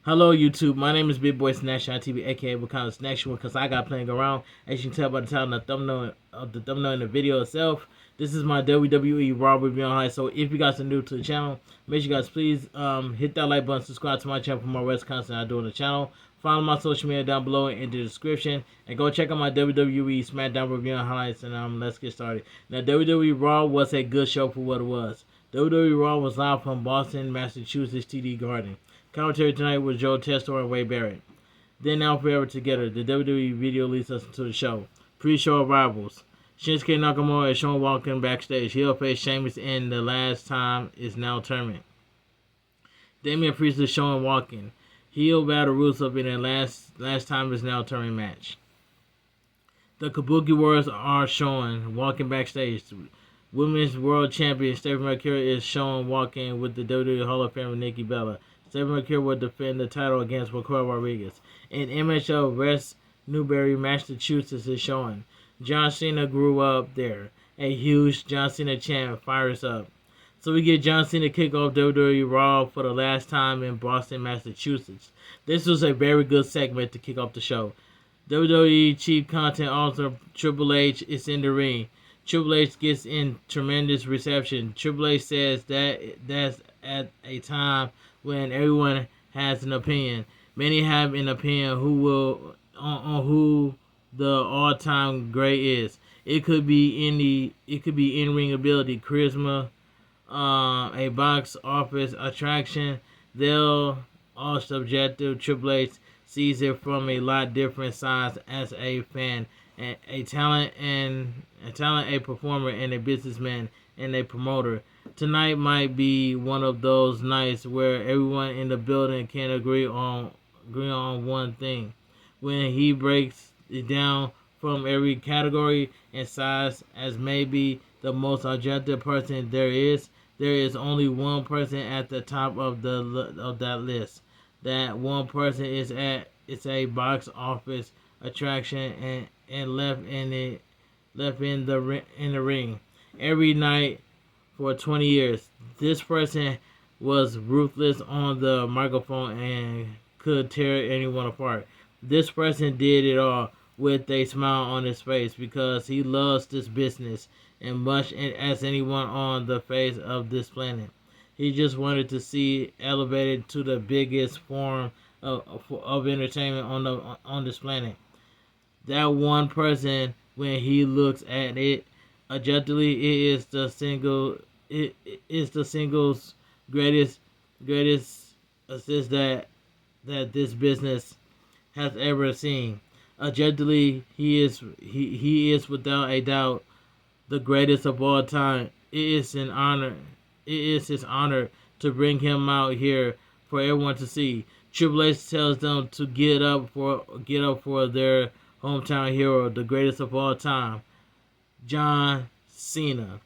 Hello YouTube, my name is Big Boy Snatch on TV, aka Wakanda Snatch because I got playing around. As you can tell by the title and the thumbnail in the video itself, this is my WWE Raw review on highlights. So if you guys are new to the channel, make sure you guys please hit that like button, subscribe to my channel for more wrestling content I do on the channel. Follow my social media down below in the description, and go check out my WWE SmackDown review on highlights. And let's get started. Now, WWE Raw was a good show for what it was. WWE Raw was live from Boston, Massachusetts TD Garden. Commentary tonight was Joe Testor and Wade Barrett. Then Now Forever Together. The WWE video leads us to the show. Pre-show arrivals. Shinsuke Nakamura is shown walking backstage. He'll face Sheamus in the Last Time Is Now tournament. Damian Priest is shown walking. He'll battle Rusev in the last Time Is Now tournament match. The Kabuki Warriors are shown walking backstage. Women's World Champion Stephanie Mercury is shown walking with the WWE Hall of Famer Nikki Bella. Stephanie Mercury will defend the title against Raquel Rodriguez. In MHL West Newbury, Massachusetts is showing. John Cena grew up there. A huge John Cena chant fires up. So we get John Cena kick off WWE Raw for the last time in Boston, Massachusetts. This was a very good segment to kick off the show. WWE Chief Content Officer Triple H is in the ring. Triple H gets in tremendous reception. Triple H says that's at a time when everyone has an opinion. Many have an opinion on who the all-time great is. It could be in-ring ability, charisma, a box office attraction. They're all subjective. Triple H sees it from a lot different sides as a fan, a talent, a performer, and a businessman, and a promoter. Tonight might be one of those nights where everyone in the building can agree on one thing. When he breaks it down from every category and size as maybe the most objective person there is only one person at the top of that list. That one person is a box office attraction and left in the ring every night for 20 years. This person was ruthless on the microphone and could tear anyone apart. This person did it all with a smile on his face because he loves this business as much as anyone on the face of this planet. He just wanted to see elevated to the biggest form of entertainment on this planet. That one person, when he looks at it objectively, it is the singles greatest assist that this business has ever seen. Objectively, he is without a doubt the greatest of all time. It is his honor to bring him out here for everyone to see. Triple H tells them to get up for their hometown hero, the greatest of all time, John Cena.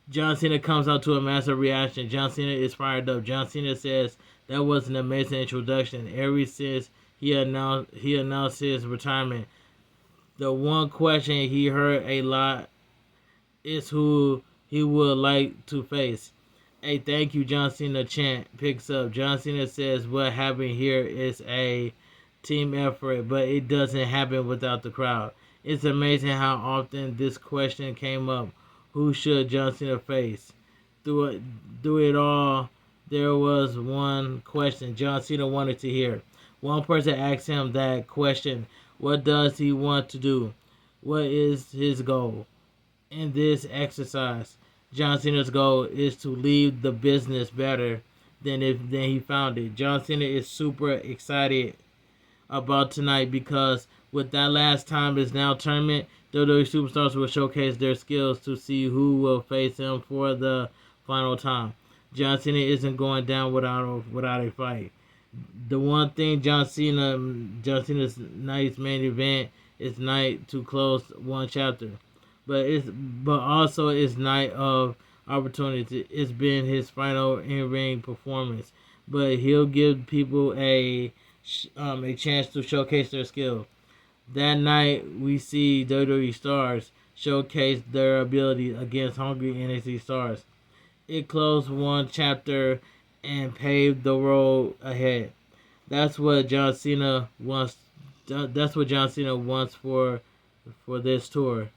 John Cena comes out to a massive reaction. John Cena is fired up. John Cena says that was an amazing introduction. Ever since he announced his retirement, the one question he heard a lot is who he would like to face. A thank you John Cena chant picks up. John Cena says what happened here is a team effort, but it doesn't happen without the crowd. It's amazing how often this question came up. Who should John Cena face? Through it all, there was one question John Cena wanted to hear. One person asked him that question. What does he want to do? What is his goal? In this exercise, John Cena's goal is to leave the business better than he found it. John Cena is super excited about tonight because with that Last Time Is Now tournament, WWE superstars will showcase their skills to see who will face him for the final time. John Cena isn't going down without a fight. The one thing John Cena's night's main event is night to close one chapter, but also it's night of opportunity. It's been his final in-ring performance, but he'll give people a chance to showcase their skill. That night, we see WWE stars showcase their ability against hungry NXT stars. It closed one chapter and paved the road ahead. That's what John Cena wants. That's what John Cena wants for this tour.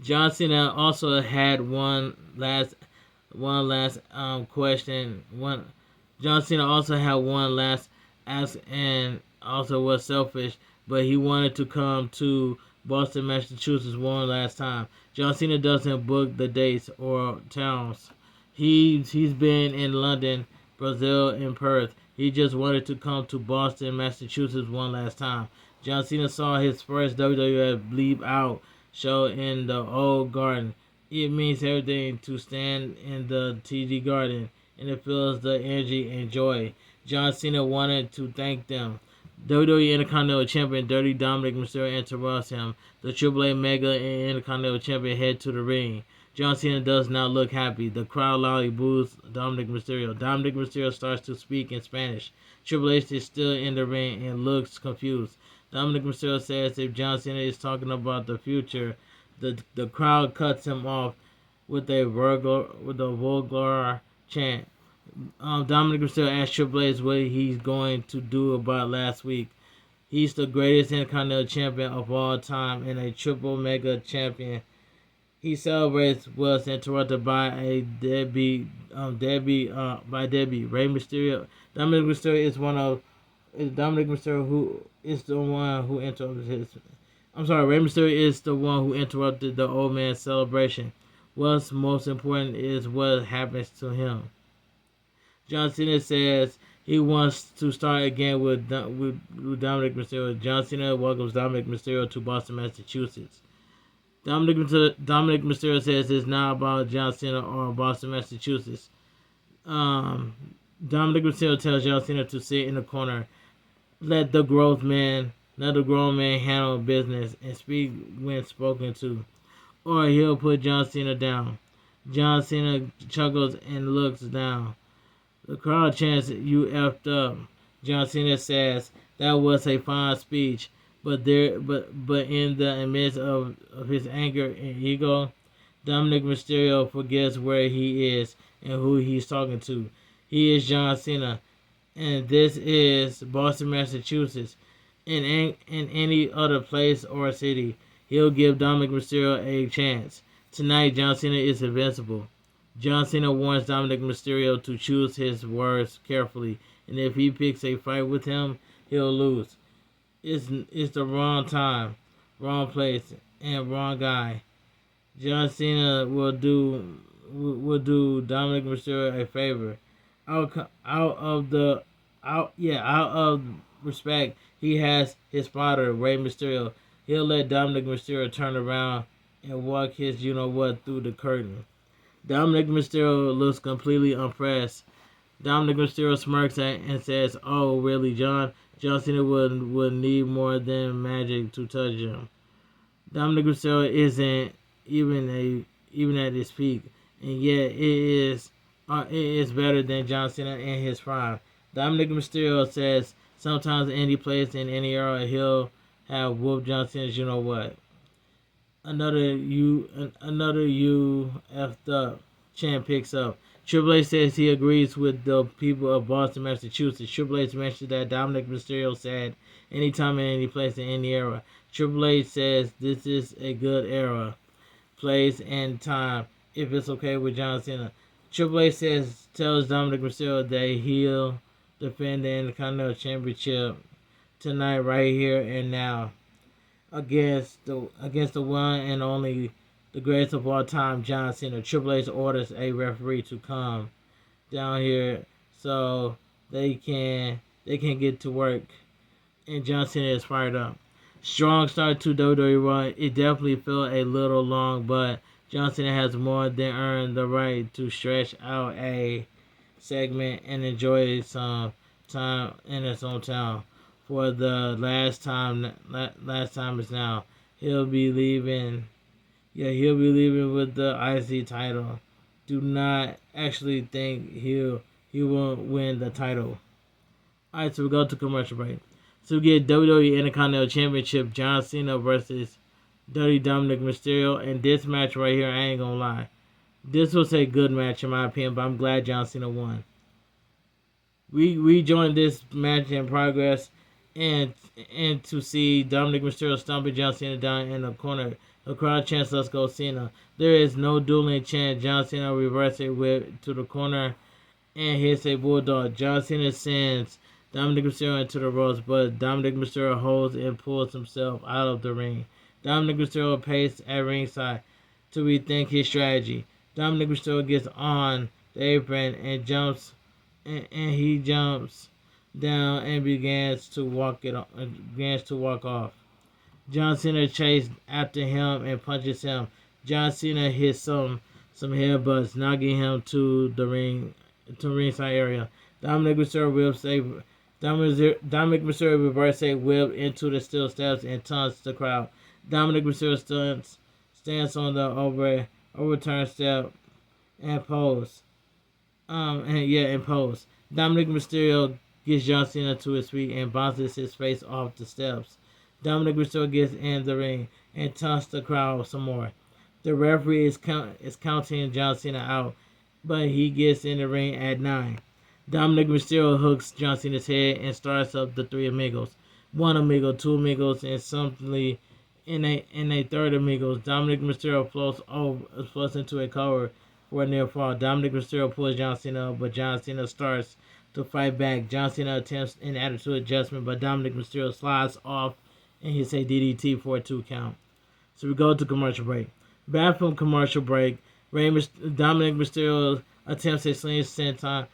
John Cena also had one last question. One John Cena also had one last ask and also was selfish, but he wanted to come to Boston, Massachusetts one last time. John Cena doesn't book the dates or towns. He's been in London, Brazil, and Perth. He just wanted to come to Boston, Massachusetts one last time. John Cena saw his first WWF Bleep Out show in the old garden. It means everything to stand in the TD Garden, and it feels the energy and joy. John Cena wanted to thank them. WWE Intercontinetal Champion Dirty Dominic Mysterio interrupts him. The AAA Mega and Intercontinental Champion head to the ring. John Cena does not look happy. The crowd loudly boos Dominic Mysterio. Dominic Mysterio starts to speak in Spanish. Triple H is still in the ring and looks confused. Dominic Mysterio says if John Cena is talking about the future, the crowd cuts him off with a vulgar chant. Dominic Mysterio asked Triple H what he's going to do about last week. He's the greatest Intercontinental Champion of all time and a triple mega champion. He celebrates was interrupted by a deadbeat Rey Mysterio. Dominic Mysterio is one of Dominic Mysterio who is the one who interrupted his. I'm sorry, Rey Mysterio is the one who interrupted the old man's celebration. What's most important is what happens to him. John Cena says he wants to start again with Dominic Mysterio. John Cena welcomes Dominic Mysterio to Boston, Massachusetts. Dominic Mysterio says it's not about John Cena or Boston, Massachusetts. Dominic Mysterio tells John Cena to sit in the corner, let the grown man handle business and speak when spoken to, or he'll put John Cena down. John Cena chuckles and looks down. The crowd chants, "You effed up." John Cena says that was a fine speech, but in the midst of his anger and ego, Dominic Mysterio forgets where he is and who he's talking to. He is John Cena, and this is Boston, Massachusetts. In any other place or city, he'll give Dominic Mysterio a chance. Tonight, John Cena is invincible. John Cena warns Dominic Mysterio to choose his words carefully, and if he picks a fight with him, he'll lose. It's the wrong time, wrong place, and wrong guy. John Cena will do Dominic Mysterio a favor. Out of respect he has his father, Rey Mysterio. He'll let Dominic Mysterio turn around and walk his you-know-what through the curtain. Dominic Mysterio looks completely impressed. Dominic Mysterio smirks and says, "Oh, really, John? John Cena would need more than magic to touch him." Dominic Mysterio isn't even at his peak, and yet it is better than John Cena in his prime. Dominic Mysterio says sometimes any place in any era he'll have whooped John Cena's you-know-what. Another you effed up chant picks up. Triple H says he agrees with the people of Boston, Massachusetts. Triple H mentioned that Dominic Mysterio said anytime in any place in any era. Triple H says this is a good era, place, and time if it's okay with John Cena. Triple H tells Dominic Mysterio that he'll defend the Intercontinental Championship tonight, right here and now, against the one and only, the greatest of all time, John Cena. Triple H orders a referee to come down here so they can get to work, and John Cena is fired up. Strong start to WWE Raw. It definitely felt a little long, but John Cena has more than earned the right to stretch out a segment and enjoy some time in his hometown. For the last time is now. He'll be leaving with the IC title. Do not actually think he won't win the title. Alright, so we go to commercial break. So we get WWE Intercontinental Championship, John Cena versus Dirty Dominic Mysterio. And this match right here, I ain't gonna lie, this was a good match in my opinion, but I'm glad John Cena won. We rejoined this match in progress, and to see Dominic Mysterio stomping John Cena down in the corner. The crowd chants, "Let's go Cena." There is no dueling chant. John Cena reverses it whip to the corner and hits a bulldog. John Cena sends Dominic Mysterio into the ropes, but Dominic Mysterio holds and pulls himself out of the ring. Dominic Mysterio paced at ringside to rethink his strategy. Dominic Mysterio gets on the apron and he jumps down and begins to walk off. John Cena chased after him and punches him. John Cena hits some headbutts, knocking him to the ringside area. Dominic Mysterio reverses a whip into the steel steps and taunts the crowd. Dominic Mysterio stands on the overturned step and pose. And pose. Dominic Mysterio gets John Cena to his feet and bounces his face off the steps. Dominic Mysterio gets in the ring and taunts the crowd some more. The referee is counting John Cena out, but he gets in the ring at 9. Dominic Mysterio hooks John Cena's head and starts up the 3 amigos. 1 amigo, 2 amigos, and something in a third amigos. Dominic Mysterio floats into a cover for a near fall. Dominic Mysterio pulls John Cena up, but John Cena starts to fight back. John Cena attempts an attitude adjustment, but Dominic Mysterio slides off and hits a DDT for a 2 count. So we go to commercial break. Back from commercial break, Dominic Mysterio attempts a slingshot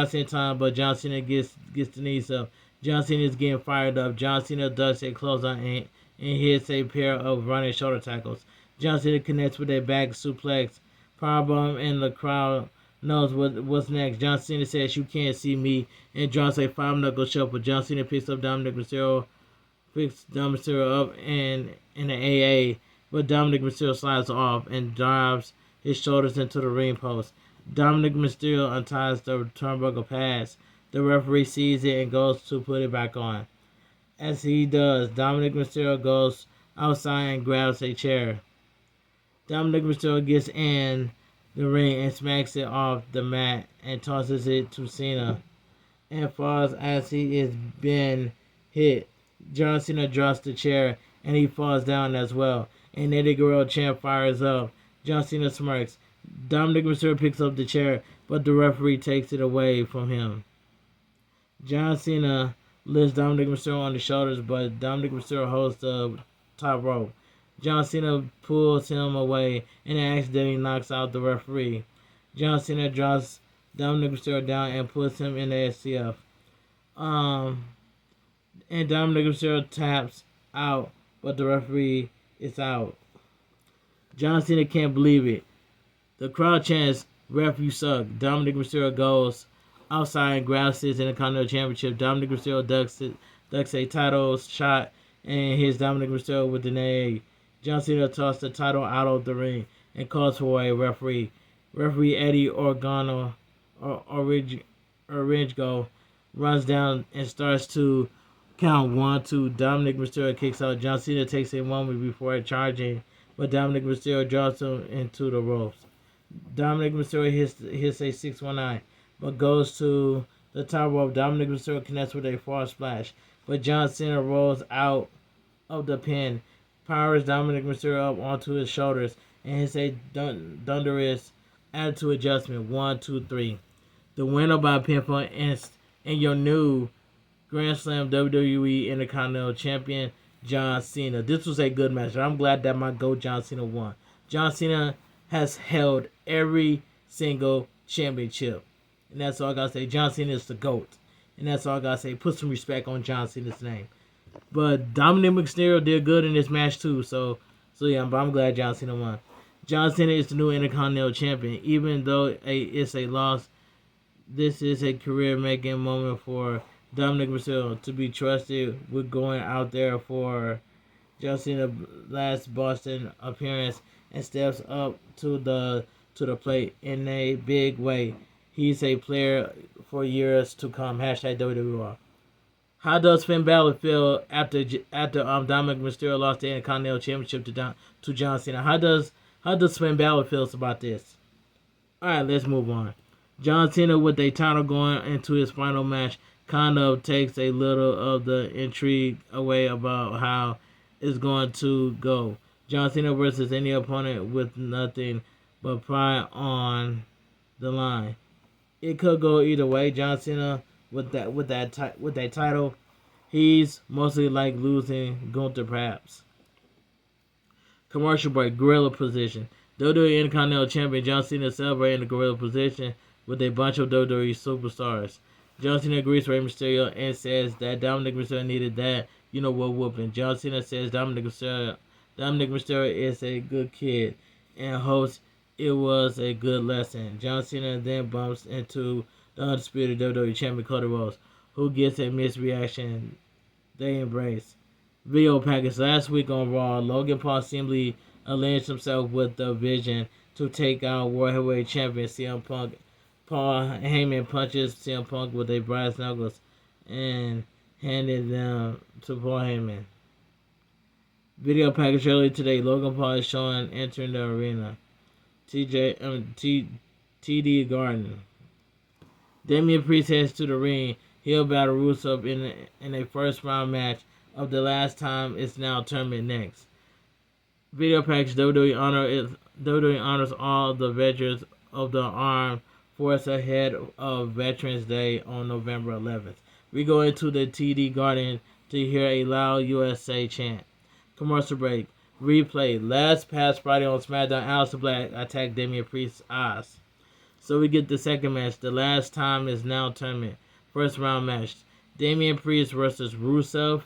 senton, but John Cena gets the knees up. John Cena is getting fired up. John Cena does a clothesline and hits a pair of running shoulder tackles. John Cena connects with a back suplex powerbomb, and the crowd knows what's next. John Cena says, "You can't see me," and draws a 5-knuckle shuffle. John Cena picks Dominic Mysterio up in the AA, but Dominic Mysterio slides off and drives his shoulders into the ring post. Dominic Mysterio unties the turnbuckle pads. The referee sees it and goes to put it back on. As he does, Dominic Mysterio goes outside and grabs a chair. Dominic Mysterio gets in the ring and smacks it off the mat and tosses it to Cena and falls as he is being hit. John Cena drops the chair and he falls down as well. And Eddie Guerrero chant fires up. John Cena smirks. Dominic Mysterio picks up the chair, but the referee takes it away from him. John Cena lifts Dominic Mysterio on the shoulders, but Dominic Mysterio holds the top rope. John Cena pulls him away and accidentally knocks out the referee. John Cena drops Dominic Mysterio down and puts him in the SCF. And Dominic Mysterio taps out, but the referee is out. John Cena can't believe it. The crowd chants, "Ref, you suck." Dominic Mysterio goes outside and grabs his Intercontinetal Championship. Dominic Mysterio ducks a title shot and hits Dominic Mysterio with an AA. John Cena tosses the title out of the ring and calls for a referee. Referee Eddie Organo runs down and starts to count 1, 2. Dominic Mysterio kicks out. John Cena takes a moment before charging, but Dominic Mysterio drops him into the ropes. Dominic Mysterio hits a 619, but goes to the top rope. Dominic Mysterio connects with a false splash, but John Cena rolls out of the pin, powers Dominic Mysterio up onto his shoulders, and hits a thunderous attitude adjustment. 1, 2, 3. The winner by pinfall and your new Grand Slam WWE Intercontinental Champion, John Cena. This was a good match. I'm glad that my GOAT John Cena won. John Cena has held every single championship. And that's all I gotta say. John Cena is the GOAT. And that's all I gotta say. Put some respect on John Cena's name. But Dominic Mysterio did good in this match too. So yeah, but I'm glad John Cena won. John Cena is the new Intercontinental Champion. Even though it's a loss, this is a career-making moment for Dominic Mysterio to be trusted with going out there for John Cena's last Boston appearance and steps up to the plate in a big way. He's a player for years to come. Hashtag WWE. How does Finn Balor feel after Dominic Mysterio lost the Intercontinental Championship to John Cena? How does Finn Balor feel about this? All right, let's move on. John Cena with a title going into his final match kind of takes a little of the intrigue away about how it's going to go. John Cena versus any opponent with nothing but pride on the line. It could go either way. John Cena with that title, he's mostly like losing Gunther perhaps. Commercial break, gorilla position. WWE Intercontinetal Champion John Cena celebrating the gorilla position with a bunch of WWE superstars. John Cena agrees with Rey Mysterio and says that Dominic Mysterio needed that, you know what, whooping. John Cena says Dominic Mysterio is a good kid and hopes it was a good lesson. John Cena then bumps into the undisputed WWE Champion Cody Rhodes, who gets a mixed reaction. They embrace. Video package last week on Raw. Logan Paul seemingly aligned himself with the Vision to take out World Heavyweight Champion CM Punk. Paul Heyman punches CM Punk with a brass knuckles and handed them to Paul Heyman. Video package earlier today. Logan Paul is shown entering the arena. TD Garden. Damian Priest heads to the ring. He'll battle Rusev in a first round match of the last time it's now tournament next. Video package WWE honors all the veterans of the armed force ahead of Veterans Day on November 11th. We go into the TD Garden to hear a loud USA chant. Commercial break. Replay. Last past Friday on SmackDown, Aleister Black attacked Damian Priest's eyes. So we get the second match. The last time is now tournament. First round match. Damian Priest versus Rusev.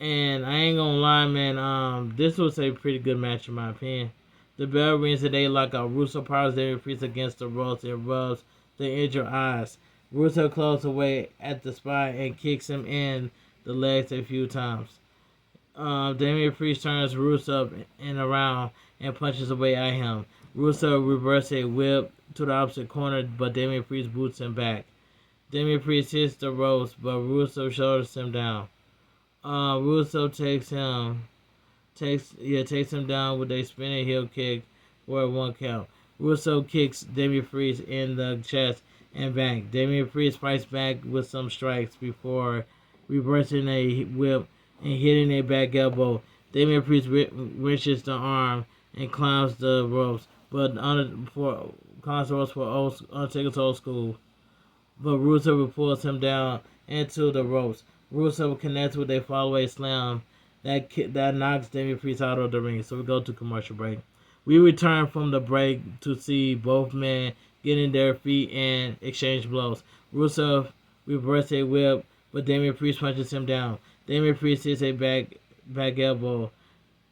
And I ain't gonna lie, man, this was a pretty good match in my opinion. The bell rings today like a Rusev powers Damian Priest against the ropes and rubs the injured eyes. Rusev claws away at the spot and kicks him in the legs a few times. Damian Priest turns Rusev in around and punches away at him. Rusev reverses a whip to the opposite corner, but Damian Priest boots him back. Damian Priest hits the ropes, but Rusev shoulders him down. Rusev takes him down with a spinning heel kick for a 1 count. Rusev kicks Damian Priest in the chest and back. Damian Priest fights back with some strikes before reversing a whip and hitting a back elbow. Damian Priest wrenches the arm and climbs the ropes, but climbs the ropes for Undertaker's old school. But Rusev pulls him down into the ropes. Rusev connects with a fallaway slam that knocks Damian Priest out of the ring. So we go to commercial break. We return from the break to see both men getting their feet and exchange blows. Rusev reverses a whip, but Damian Priest punches him down. Damian Priest hits a back elbow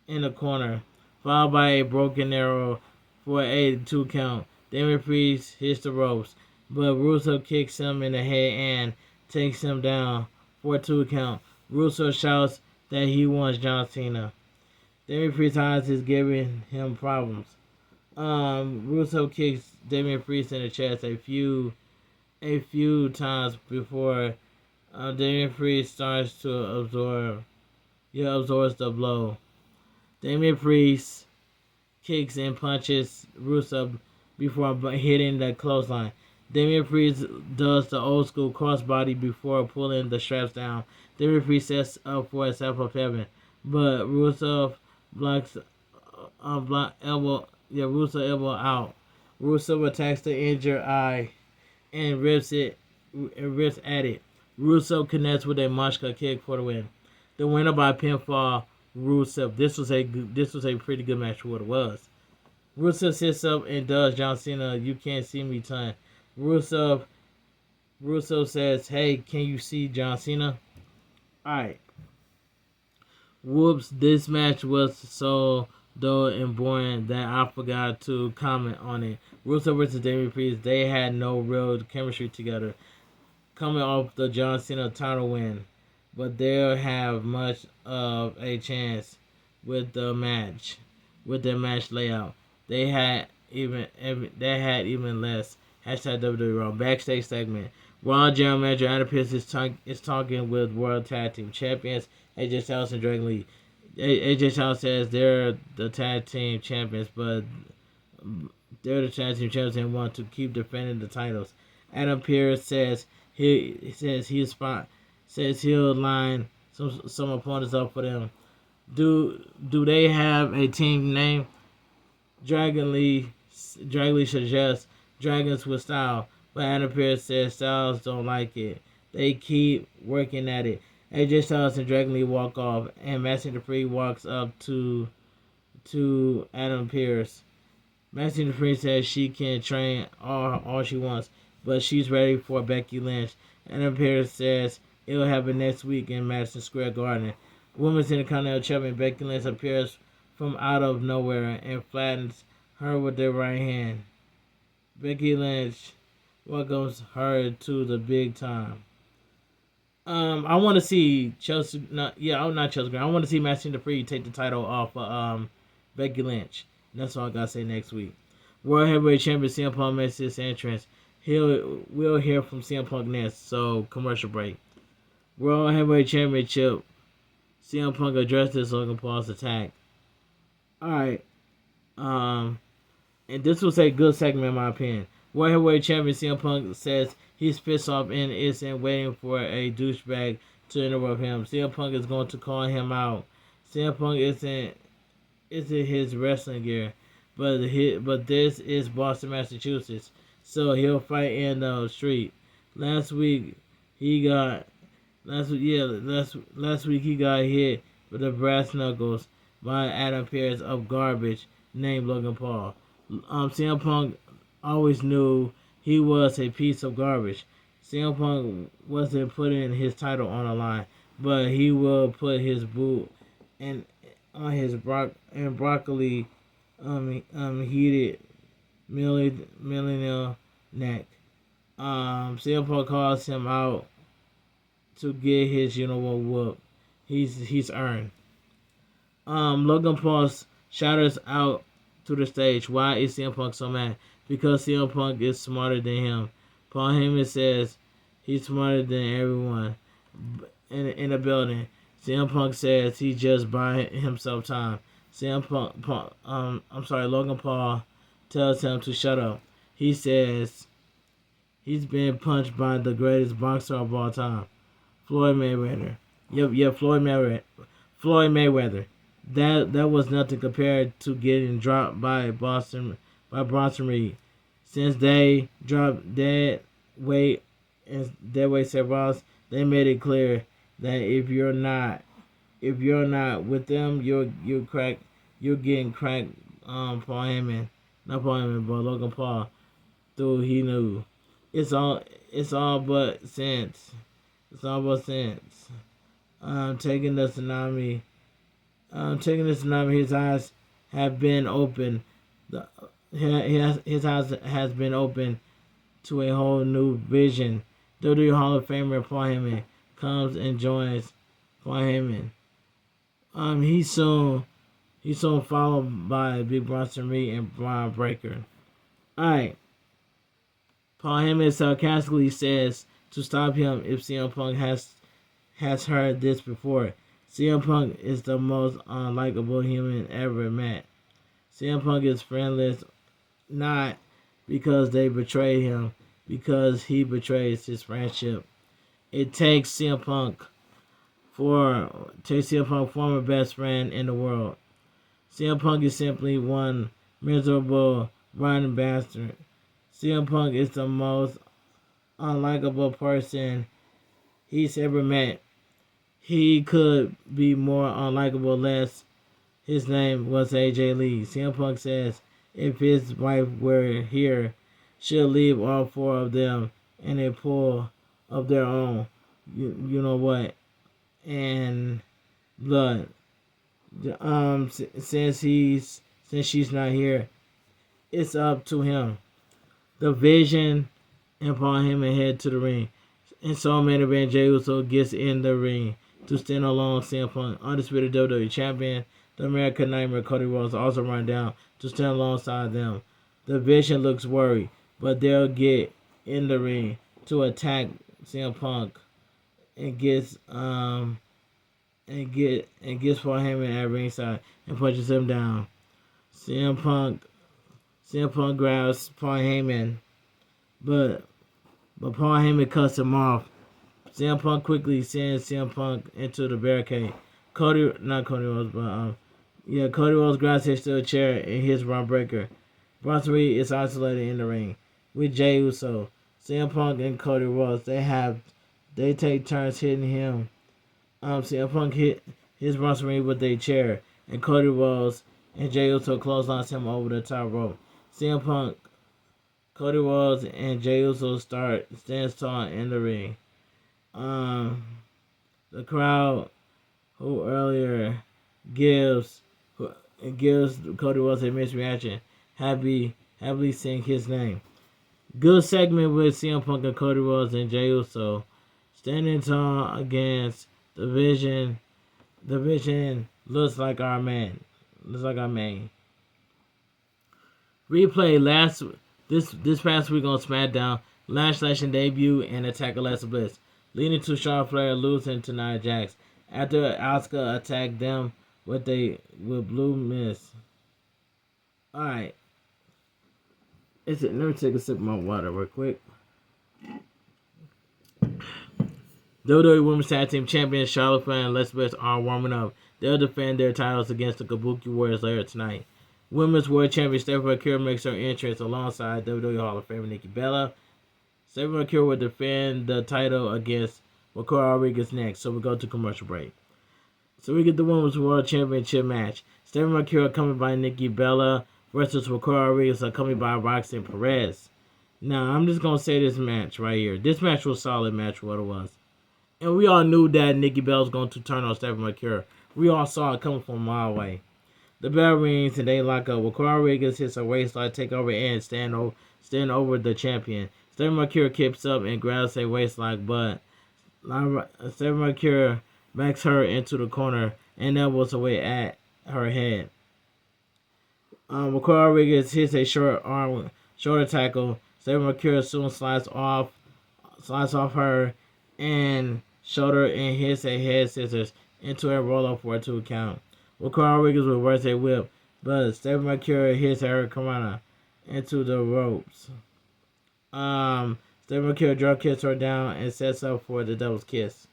in the corner, followed by a broken arrow for a 2 count. Damian Priest hits the ropes, but Rusev kicks him in the head and takes him down for a 2 count. Rusev shouts that he wants John Cena. Damian Priest's eyes is giving him problems. Rusev kicks Damian Priest in the chest a few times before Damian Priest starts to absorbs the blow. Damian Priest kicks and punches Rusev before hitting the clothesline. Damian Priest does the old school crossbody before pulling the straps down. Damian Priest sets up for a South of Heaven, but Rusev blocks Rusev elbow out. Rusev attacks the injured eye and rips at it. Rusev connects with a Machka kick for the win. The winner by pinfall, Rusev. This was a pretty good match for what it was. Rusev sits up and does John Cena "You Can't See Me" time. Rusev says, "Hey, can you see John Cena?" Alright. Whoops, this match was so dull and boring that I forgot to comment on it. Rusev versus Damian Priest, they had no real chemistry together, coming off the John Cena title win, but they'll have much of a chance with their match layout. They had even less. #WWE Raw backstage segment. Raw General Manager Adam Pearce is talking with World Tag Team Champions AJ Styles and Dragon Lee. AJ Styles says they're the tag team champions, but and want to keep defending the titles. Adam Pearce says he'll line some opponents up for them. Do they have a team name? Dragon Lee suggests Dragons with Style, but Adam Pearce says Styles don't like it. They keep working at it. AJ Styles and Dragon Lee walk off, and Maxine Dupree walks up to Adam Pearce. Maxine Dupree says she can train all she wants, but she's ready for Becky Lynch. Adam Pearce says it'll happen next week in Madison Square Garden. Women's Intercontinetal Champion Becky Lynch appears from out of nowhere and flattens her with their right hand. Becky Lynch welcomes her to the big time. I want to see Chelsea. Not Chelsea Green. I want to see Maxine Dupree take the title off of Becky Lynch. That's all I gotta say next week. World Heavyweight Champion CM Punk makes his entrance. We'll hear from CM Punk next. So commercial break. World Heavyweight Championship. CM Punk addresses Logan Paul's attack. All right. And this was a good segment in my opinion. World Heavyweight Champion CM Punk says he's pissed off and isn't waiting for a douchebag to interrupt him. CM Punk is going to call him out. CM Punk isn't his wrestling gear, but this is Boston, Massachusetts, so he'll fight in the street. Last week he got hit with the brass knuckles by Adam Pearce of garbage named Logan Paul. CM Punk always knew he was a piece of garbage. CM Punk wasn't putting his title on the line, but he will put his boot on his broccoli heated millionaire neck. CM Punk calls him out to get his whoop. He's earned. Logan Paul shatters out to the stage. Why is CM Punk so mad? Because CM Punk is smarter than him. Paul Heyman says he's smarter than everyone in the building. CM Punk says he just buying himself time. Logan Paul tells him to shut up. He says he's been punched by the greatest boxer of all time, Floyd Mayweather. Yep, Floyd Mayweather. That was nothing compared to getting dropped by Bronson Reed. Since they dropped dead weight said Ross, they made it clear that if you're not with them, you're getting cracked. Paul Heyman, not Paul Heyman, but Logan Paul, though he knew. It's all but sense. It's all but sense. Taking the tsunami. His eyes have been open. His eyes has been open to a whole new vision. WWE Hall of Famer Paul Heyman comes and joins Paul Heyman. He's soon followed by Big Bronson Reed and Brian Breaker. Alright. Paul Heyman sarcastically says to stop him if CM Punk has heard this before. CM Punk is the most unlikable human ever met. CM Punk is friendless, not because they betrayed him, because he betrays his friendship. It takes CM Punk former best friend in the world. CM Punk is simply one miserable, rotten bastard. CM Punk is the most unlikable person he's ever met. He could be more unlikable less his name was AJ Lee. CM Punk says if his wife were here, she'll leave all four of them in a pool of their own. You know what? And blood. Since she's not here, it's up to him. The Vision and Paul Heyman head to the ring. And so main event, Jey Uso gets in the ring to stand alone CM Punk. Undisputed WWE Champion, the American Nightmare Cody Rhodes also run down to stand alongside them. The Vision looks worried, but they'll get in the ring to attack CM Punk and gets Paul Heyman at ringside and punches him down. CM Punk grabs Paul Heyman, but but Paul Heyman cuts him off. CM Punk quickly sends CM Punk into the barricade. Cody Rhodes grabs his steel chair and hits Braun Breaker. Bronson Reed is isolated in the ring with Jey Uso. CM Punk and Cody Rhodes, they take turns hitting him. CM Punk hits Bronson Reed with a chair, and Cody Rhodes and Jey Uso clotheslines him over the top rope. CM Punk, Cody Rhodes, and Jey Uso stands tall in the ring. The crowd, who earlier gives Cody Rhodes a mixed reaction, happily sing his name. Good segment with CM Punk and Cody Rhodes and Jey Uso standing tall against the Vision. The Vision looks like our man. Replay this past week on SmackDown. Lash debut and attack Alexa Bliss, leading to Charlotte Flair losing to Nia Jax after Asuka attacked them with blue mist. All right. Let me take a sip of my water real quick. WWE Women's Tag Team Champions Charlotte Flair and Alexa Bliss are warming up. They'll defend their titles against the Kabuki Warriors later tonight. Women's World Champion Stephanie McCure makes her entrance alongside WWE Hall of Famer Nikki Bella. Stephanie McCure will defend the title against Raquel Rodriguez next, so we go to commercial break. So we get the Women's World Championship match. Stephanie McCure accompanied by Nikki Bella versus Raquel Rodriguez accompanied by Roxanne Perez. Now, I'm just going to say this match right here. This match was a solid match, what it was. And we all knew that Nikki Bella was going to turn on Stephanie McCure. We all saw it coming from a mile away. The bell rings and they lock up. Raquel Rodriguez hits a waistline takeover and stand over the champion. Stephanie McCure keeps up and grabs a waistline, but Stephanie McCure backs her into the corner and elbows away at her head. Raquel Rodriguez hits a shoulder tackle. Stephanie McCure soon slides off her and shoulder and hits a head scissors into a roll up for a 2 count. Raquel Rodriguez reverses a whip, but Stephanie McCure hits her Karana into the ropes. Stephanie McCure drop kicks her down and sets up for the devil's kiss.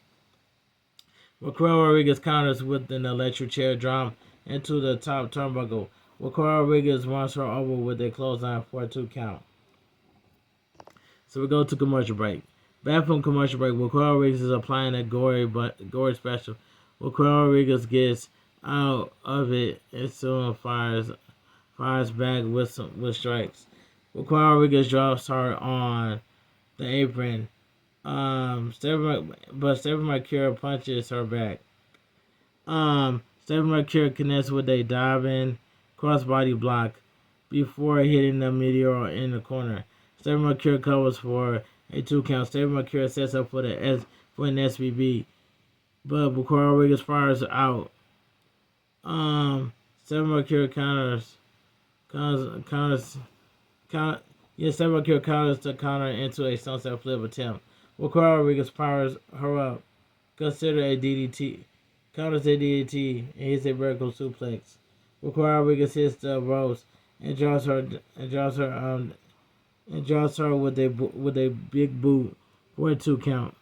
Raquel Rodriguez counters with an electric chair drop into the top turnbuckle. Raquel Rodriguez runs her over with a clothesline for a 2 count. So we go to commercial break. Back from commercial break, Raquel Rodriguez is applying a gory special. Raquel Rodriguez gets out of it and soon fires back with strikes. Raquel Rodriguez drops her on the apron. Stephanie McCure punches her back. Stephanie McCure connects with a diving crossbody block before hitting the meteor in the corner. Stephanie McCure covers for a 2 count. Stephanie McCure sets up for an SBB, but Raquel Rodriguez fires out. Stephanie McCure counters the counter into a sunset flip attempt. Raquel Rodriguez powers her up, counters a DDT, and hits a vertical suplex. Raquel Rodriguez hits the ropes and draws her with a big boot for a 2 count.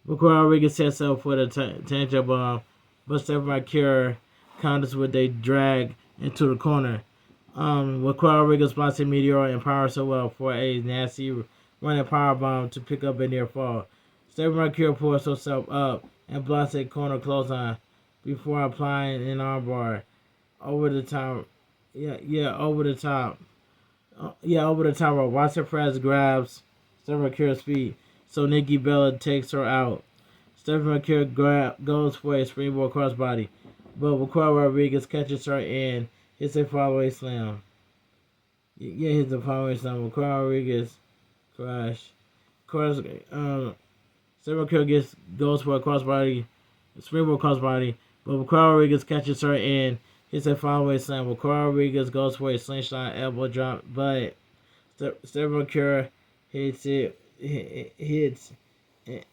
Raquel Rodriguez sets up for the tangent bomb, but Stephanie McCure counters with a drag into the corner. Raquel Rodriguez blocks a meteor and powers her up for a nasty running power bomb to pick up a near fall. Stephanie McCure pulls herself up and blocks a corner clothesline before applying an armbar over the top. Over the top rope. Roxanne Perez grabs Stephanie McCure's feet, so Nikki Bella takes her out. Stephanie McCure goes for a springboard crossbody, but Raquel Rodriguez catches her and hits a fallaway slam. Raquel Rodriguez crash. Stephanie McCure goes for a springboard crossbody, but Raquel Rodriguez catches her and hits a fallaway slam. Raquel Rodriguez goes for a slingshot elbow drop, but Stephanie McCure Stephanie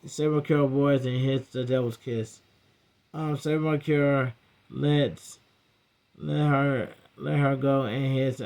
McCure avoids and hits the devil's kiss. Stephanie McCure let her go and hits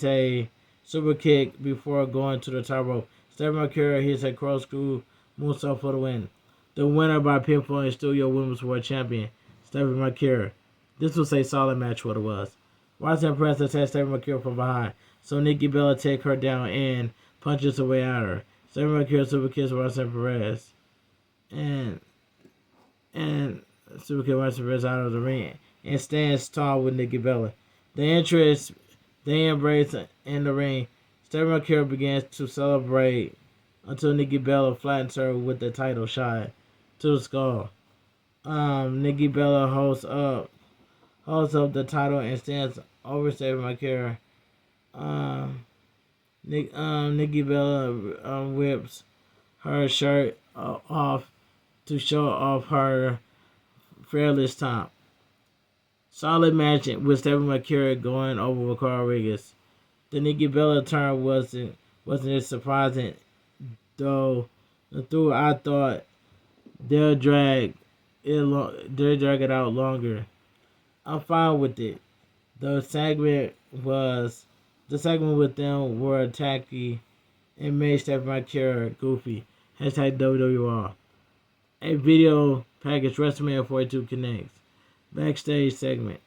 a super kick before going to the top rope. Stephen McCurry hits a corkscrew moonsault for the win. The winner by pinfall is still your Women's World Champion, Stephen McCurry. This was a solid match, what it was. Roxanne Perez attacks Stephen McCurry from behind, so Nikki Bella takes her down and punches her way out of her. Stephen McCurry super kicks Roxanne Perez, and super kicks Roxanne Perez out of the ring and stands tall with Nikki Bella. They embrace in the ring. Stephen McCurry begins to celebrate until Nikki Bella flattens her with the title shot to the skull. Nikki Bella holds up the title and stands over Stephen McCurry. Nikki Bella whips her shirt off to show off her fearless top. Solid match with Stephen McCurry going over with Carl Rodriguez. The Nikki Bella turn wasn't as surprising, though I thought they'll drag it out longer. I'm fine with it. The segment with them were tacky and made Stephen McCurry goofy. Hashtag WWR. A video package WrestleMania 42 connects. Backstage segment.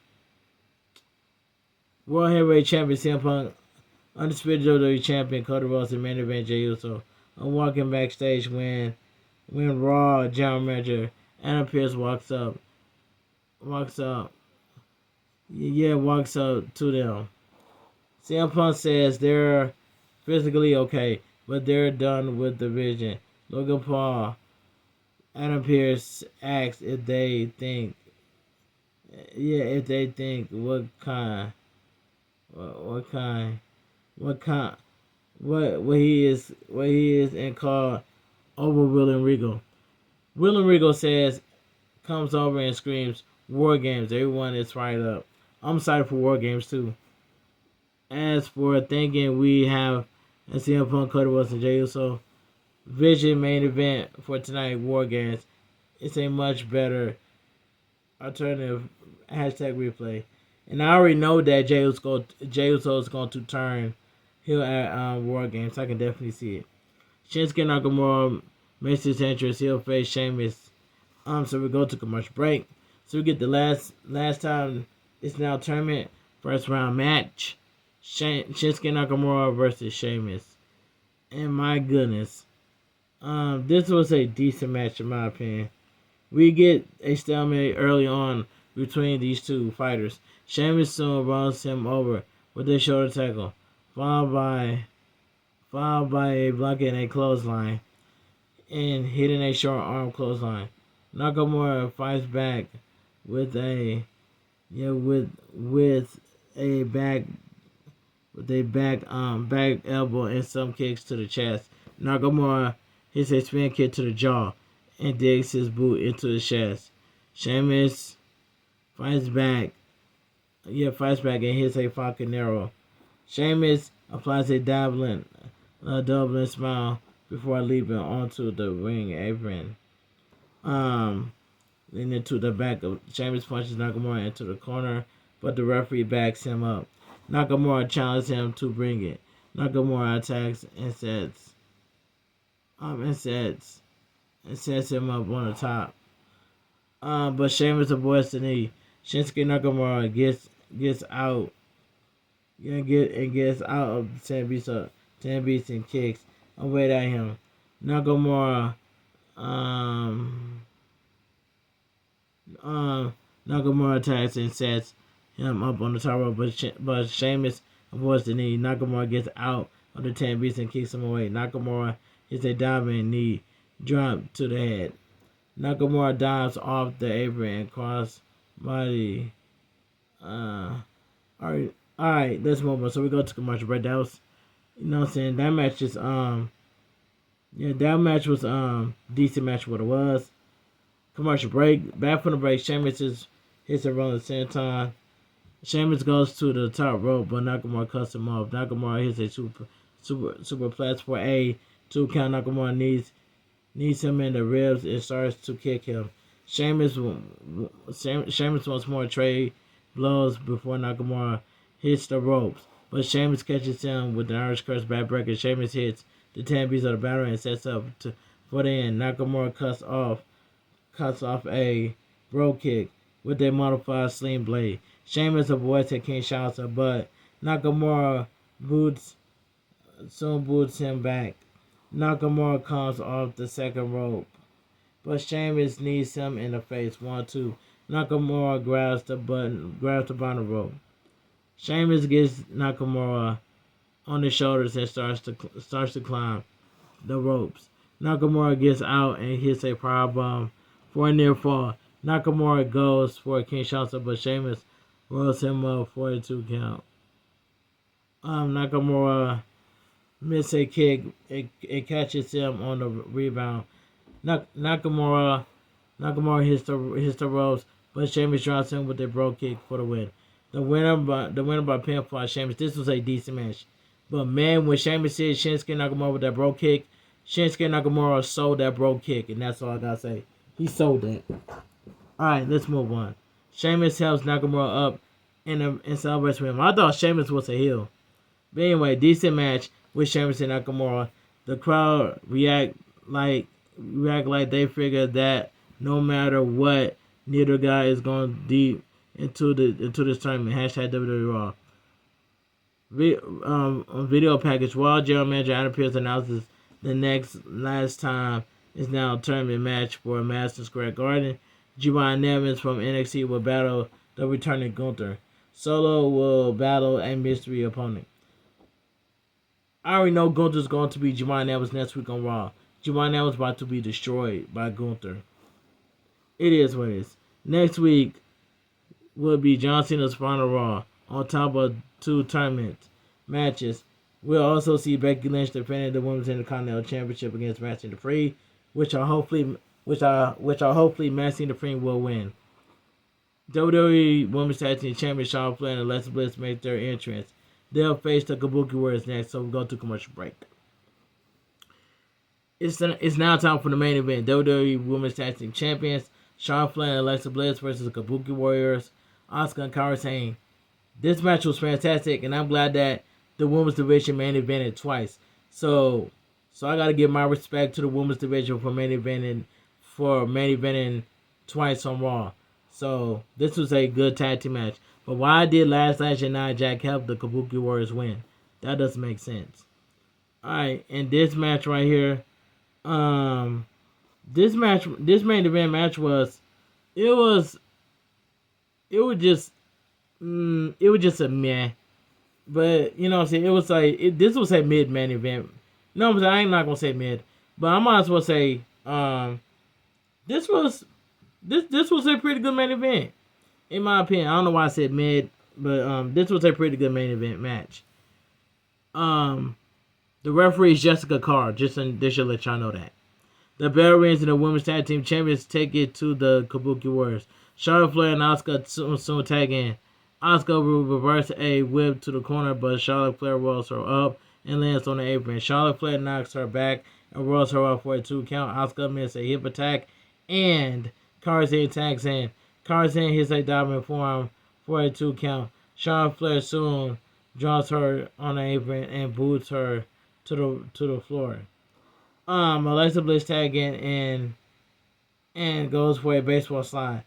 World Heavyweight Champion CM Punk, undisputed WWE Champion Cody Rhodes, and main event Jey Uso are walking backstage when Raw General Manager Adam Pearce walks up to them. CM Punk says they're physically okay, but they're done with the vision. Logan Paul, Adam Pearce asks if they think what he is and called over William Regal. William Regal comes over and screams, "War Games, everyone is fired up." I'm excited for War Games too. As for thinking we have a CM Punk, Cody Rhodes, and Jey Uso Vision main event for tonight, War Games, it's a much better alternative. Hashtag replay. And I already know that Jey Uso is going to turn heel at War Games. I can definitely see it. Shinsuke Nakamura makes his entrance. He'll face Sheamus. So we go to commercial break. So we get the last time it's now tournament first round match. Shinsuke Nakamura versus Sheamus. And my goodness, this was a decent match in my opinion. We get a stalemate early on between these two fighters. Sheamus soon runs him over with a shoulder tackle, followed by a block and a clothesline, and hitting a short arm clothesline. Nakamura fights back with a back elbow and some kicks to the chest. Nakamura hits a spin kick to the jaw and digs his boot into the chest. Sheamus fights back and hits a Falcon Arrow. Sheamus applies a Dublin smile before leaping onto the ring apron. And into the back of Sheamus punches Nakamura into the corner, but the referee backs him up. Nakamura challenges him to bring it. Nakamura attacks and sets him up on the top. But Sheamus avoids the knee. Shinsuke Nakamura gets out of the 10 beats and kicks away at him. Nakamura attacks and sets him up on the top rope, but Sheamus avoids the knee. Nakamura gets out of the 10 beats and kicks him away. Nakamura hits a diving knee drop to the head. Nakamura dives off the apron and cross body. Alright, let's move on. So we go to commercial break. That was, that match is that match was decent match what it was. Commercial break. Back from the break, Sheamus hits a roll at the same time. Sheamus goes to the top rope, but Nakamura cuts him off. Nakamura hits a superplex for a 2 count. Nakamura knees him in the ribs and starts to kick him. Sheamus wants more trade blows before Nakamura hits the ropes. but Sheamus catches him with the Irish Curse backbreaker. Sheamus hits the 10 beats of the battle and sets up for the end. Nakamura cuts off a bro kick with a modified sling blade. Sheamus avoids a Kinshasa, but Nakamura soon boots him back. Nakamura comes off the second rope, but Sheamus knees him in the face. 1-2. Nakamura grabs the bottom rope. Sheamus gets Nakamura on the shoulders and starts to climb the ropes. Nakamura gets out and hits a powerbomb for a near fall. Nakamura goes for a Kinshasa, but Sheamus rolls him up for a 2 count. Nakamura misses a kick. It catches him on the rebound. Nakamura hits the ropes, but Sheamus drops him with a bro kick for the win. The winner by pinfall, Sheamus. This was a decent match, but man, when Sheamus hit Shinsuke Nakamura with that bro kick, Shinsuke Nakamura sold that bro kick, and that's all I gotta say. He sold it. All right, let's move on. Sheamus helps Nakamura up and celebrates with him. I thought Sheamus was a heel, but anyway, decent match with Sheamus and Nakamura. The crowd react like they figured that no matter what, neither guy is going deep into this tournament. Hashtag WWE Raw. Video package. Raw General Manager Adam Pearce announces the last time is now a tournament match for Madison Square Garden. Juwan Nevins from NXT will battle the returning Gunther. Solo will battle a mystery opponent. I already know Gunther's going to be Juwan Nevins next week on Raw. Juwan Nevins about to be destroyed by Gunther. It is what it is. Next week will be John Cena's final Raw on top of 2 tournament matches. We'll also see Becky Lynch defending the Women's Intercontinetal Championship against Maxine Dupree, which are hopefully Maxine Dupree will win. WWE Women's Tag Team Champion Charlotte Flair and Alexa Bliss make their entrance. They'll face the Kabuki Warriors next, so we'll go to commercial break. It's now time for the main event. WWE Women's Tag Team Champions Charlotte Flair and Alexa Bliss versus the Kabuki Warriors, Asuka and Kairi Sane. This match was fantastic, and I'm glad that the women's division main evented twice. So I gotta give my respect to the women's division for main eventing twice on Raw. So this was a good tag team match. But why did Last Lash and Nia Jax help the Kabuki Warriors win? That doesn't make sense. Alright, and this match right here, this main event match was just a meh. But you know what I'm saying, it was like this was a mid main event. No, I'm not gonna say mid, but I might as well say this was a pretty good main event, in my opinion. I don't know why I said mid, but this was a pretty good main event match. The referee is Jessica Carr. They should let y'all know that. The Bell Rings and the Women's Tag Team Champions take it to the Kabuki Warriors. Charlotte Flair and Asuka soon tag in. Asuka will reverse a whip to the corner, but Charlotte Flair rolls her up and lands on the apron. Charlotte Flair knocks her back and rolls her up for a 2 count. Asuka misses a hip attack, and Kairi Sane tags in. Kairi Sane hits a diving forearm for a 2 count. Charlotte Flair soon draws her on the apron and boots her to the floor. Alexa Bliss tag in and goes for a baseball slide,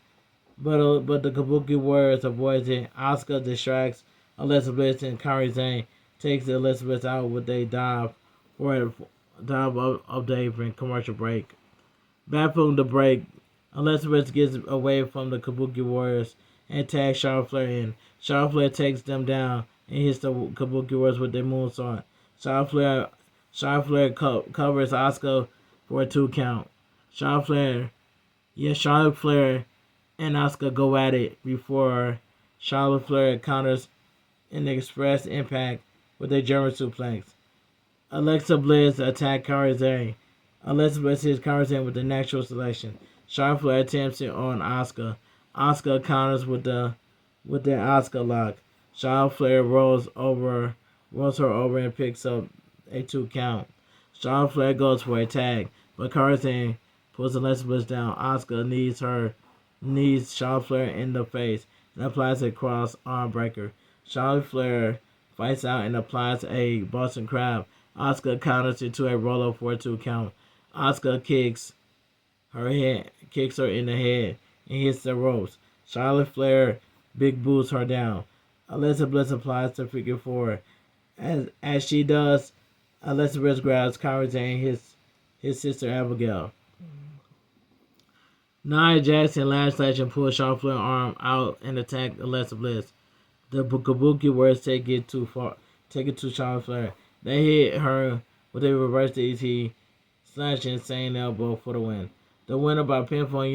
but the Kabuki Warriors avoids it. Asuka distracts Alexa Bliss, and Kairi Sane takes Alexa Bliss out with a dive of the apron. Commercial break. Back from the break, Alexa Bliss gets away from the Kabuki Warriors and tags Charlotte Flair in. Charlotte Flair takes them down and hits the Kabuki Warriors with their moonsault. Charlotte Flair covers Asuka for a 2 count. Charlotte Flair and Asuka go at it before Charlotte Flair counters an express impact with a German suplex. Alexa Bliss attacks Kairi Sane. Alexa Bliss hits Kairi Sane with the natural selection. Charlotte Flair attempts it on Asuka. Asuka counters with the Asuka lock. Charlotte Flair rolls her over and picks up a 2 count. Charlotte Flair goes for a tag, but Kairi Sane puts Alexa Bliss down. Asuka knees Charlotte Flair in the face and applies a cross arm breaker. Charlotte Flair fights out and applies a Boston Crab. Asuka counters into a roll-up for a 2 count. Asuka kicks her in the head and hits the ropes. Charlotte Flair big boots her down. Alexa Bliss applies the figure 4. As she does, Alexa Bliss grabs Kairi Sane and his sister Abigail. Nia Jax and Last Lash and pull Charlotte Flair's arm out and attack Alexa Bliss. The Kabuki Warriors take it to Charlotte Flair. They hit her with a reverse DT, slashing Sane elbow for the win. The winner by pinfall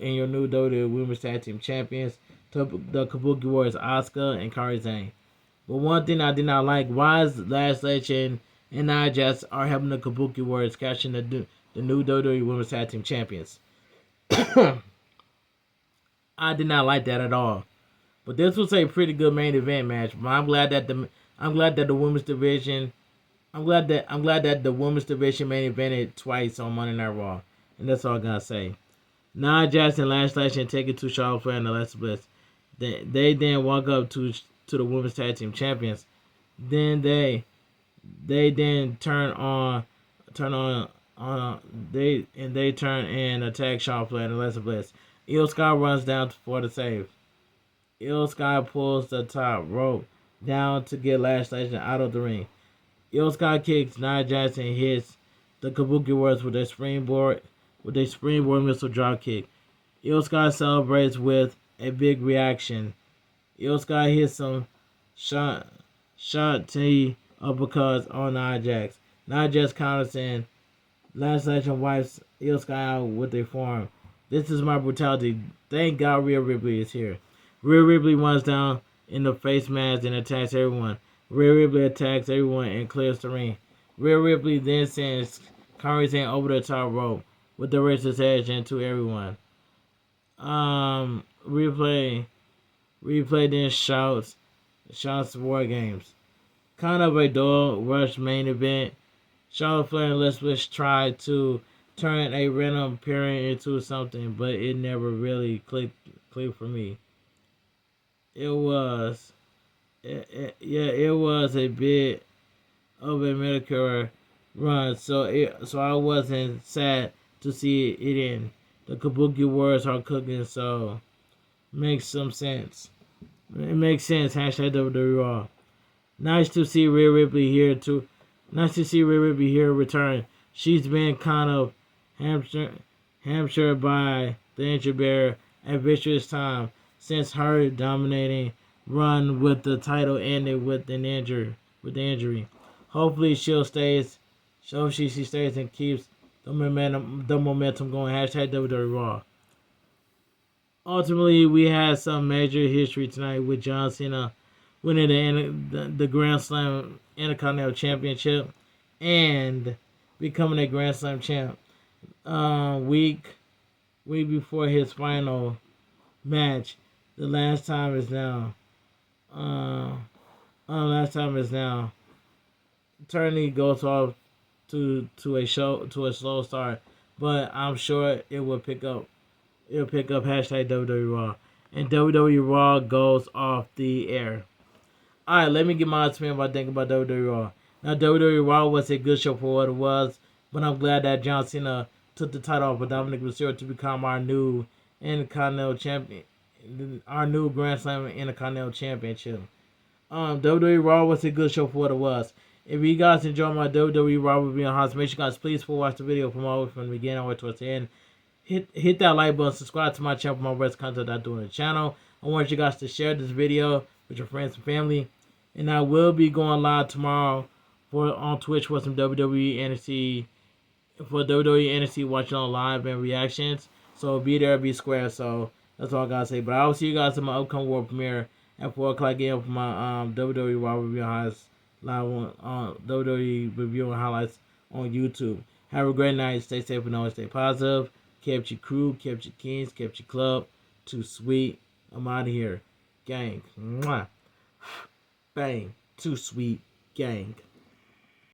in your new WWE Women's Tag Team Champions, the Kabuki Warriors, Asuka and Kairi Sane. But one thing I did not like, why is Last Lash and Nia Jax are helping the Kabuki Warriors catching the new WWE Women's Tag Team Champions? I did not like that at all. But this was a pretty good main event match. But I'm glad that the women's division main evented twice on Monday Night Raw. And that's all I gotta say. Nia Jax and Last Lash and take it to Charlotte Flair and Alexa Bliss. They then walk up to the women's tag team champions. Then they turn and attack Charlotte Flair and Alexa Bliss. Io Sky runs down for the save. Io Sky pulls the top rope down to get Last Lash out of the ring. Io Sky kicks Nia Jax and hits the Kabuki Warriors with a springboard missile drop kick. Io Sky celebrates with a big reaction. Io Sky hits some shot T uppercuts on Nia Jax. Nia Jax counters in. Last Lash wipes Io Sky out with a forearm. This is my brutality. Thank God Rhea Ripley is here. Rhea Ripley runs down in the face mask and attacks everyone. Rhea Ripley attacks everyone and clears the ring. Rhea Ripley then sends Kairi Sane over the top rope with the racist edge into everyone. Replay then shouts War Games. Kind of a dull rush main event. Charlotte Flair and Alexa Bliss tried to turn a random pairing into something, but it never really clicked for me. It was a bit of a mediocre run, so I wasn't sad to see it end. The Kabuki Warriors are cooking, so makes some sense. It makes sense. Hashtag WWE Raw. Nice to see Rhea Ripley here too. Nice to see Rhea Ripley here return. She's been kind of hampered by the injury bearer at vicious time since her dominating run with the title ended with the injury. Hopefully she stays and keeps the momentum going. Hashtag WWE Raw. Ultimately, we had some major history tonight with John Cena winning the Grand Slam Intercontinetal Championship and becoming a Grand Slam champ. Week before his final match, the last time is now. Tourney goes off to a slow start, but I'm sure it will pick up. It'll pick up hashtag WWE Raw, and WWE Raw goes off the air. Alright, let me get my opinion what I think about WWE Raw. Now, WWE Raw was a good show for what it was, but I'm glad that John Cena took the title off of Dominic Mysterio to become our new Intercontinental Champion, our new Grand Slam Intercontinental Championship. WWE Raw was a good show for what it was. If you guys enjoy my WWE Raw review on House, make sure you guys please watch the video from the beginning all the way towards the end. Hit that like button, subscribe to my channel for more best content I do on the channel. I want you guys to share this video with your friends and family. And I will be going live tomorrow on Twitch for some WWE NXT watching on live and reactions. So be there, be square. So that's all I gotta say. But I will see you guys in my upcoming world premiere at 4 o'clock a.m. for my WWE Raw review highlights live on WWE review and highlights on YouTube. Have a great night. Stay safe and always stay positive. Kept your crew, kept your kings, kept your club. Too sweet. I'm out of here. Gang. Mwah. Bang. Too sweet. Gang.